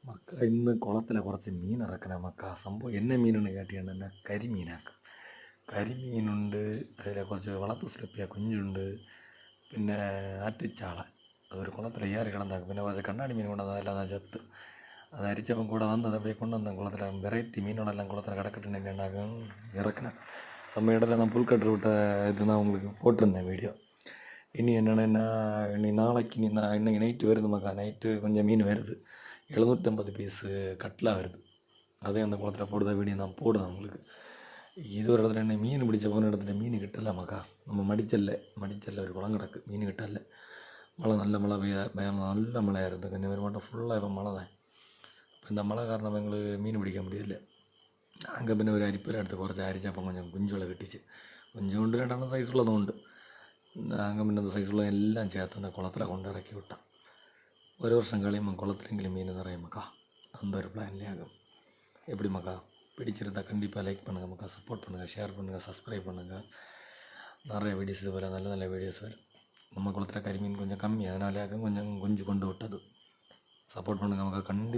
Mecca ഇന്ന് കുളത്തിലെ കുറച്ച് മീൻ ഇറക്കണം മക്ക. സംഭവം എന്നെ മീനെന്ന് കേട്ടിയാണ് എന്നെ കരിമീനാക്കും. കരിമീനുണ്ട്, അതിലെ കുറച്ച് വളർത്തു സ്ലിപ്പിയ കുഞ്ഞുണ്ട്, പിന്നെ ആറ്റിച്ചാള അതൊരു കുളത്തിൽ ഏറി കിടന്നാക്കും. പിന്നെ കുറച്ച് കണ്ണാടി മീൻ കൊണ്ടുവന്നത് അതെല്ലാം ചത്ത്. അത് അരിച്ചപ്പം കൂടെ വന്നത് പോയി കൊണ്ടുവന്ന കുളത്തിലെ വെറൈറ്റി മീനുകളെല്ലാം കുളത്തിൽ കിടക്കட்டுണ്ടെങ്കിൽ ഉണ്ടാക്കും ഇറക്കണം. சமையடெல்லாம் நான் புல்கட்டு விட்ட இது நான் உங்களுக்கு போட்டிருந்தேன் வீடியோ. இனி என்னென்னா இனி நாளைக்கு இன்னைக்கு நைட்டு வருது மக்கா. நைட்டு கொஞ்சம் மீன் வருது, 750 பீஸு கட்லா வருது. அதே அந்த குளத்தில் போடுற வீடியோ நான் போடுவேன் உங்களுக்கு. இது ஒரு இடத்துல என்ன மீன் பிடிச்ச போன இடத்துல மீன் கிட்டல மக்கா. நம்ம மடிச்சல்ல ஒரு குளம் கிடக்கு, மீன் கிட்டல. மழை நல்ல மழை நல்ல மழையாக இருக்குது. கொஞ்சம் பேர் மட்டும் ஃபுல்லாக இப்போ மழை தான். இப்போ இந்த மழை காரணம் எங்களுக்கு மீன் பிடிக்க முடியல. அங்கே പിന്നെ ഒരു അരിപ്പല എടുത്ത് കുറച്ച് അരിച്ചപ്പം கொஞ்சம் കുഞ്ചുകളെ കിട്ടിച്ച്. കുഞ്ചുകൊണ്ട് 2 സൈസുള്ളതും ഉണ്ട്. അங்கே പിന്നെ സൈസുള്ള എല്ലാം ചേർത്ത് കുളത്തിലെ കൊണ്ടിറക്കി വിട്ടാൽ ഒരു വർഷം കഴിയുമ്പോൾ குளத்துலெങ്കിലും மீன் நிறைய மக்கா. அந்த ஒரு பிளான்லேயே ஆகும். எப்படி மக்கா? பிடிச்சிருந்தா கண்டிப்பாக லைக் பண்ணுங்கள் மக்கா, சப்போர்ட் பண்ணுங்கள், ஷேர் பண்ணுங்கள், சப்ஸ்கிரைப் பண்ணுங்கள். நிறைய வீடியோஸ் இது போல் நல்ல நல்ல வீடியோஸ் வரும். நம்ம குளத்தில் கரிமீன் கொஞ்சம் கம்மி, அதனாலே கொஞ்சம் கொண்டு விட்டது. சப்போர்ட் பண்ணுங்கள் மக்கா. கண்டிப்பாக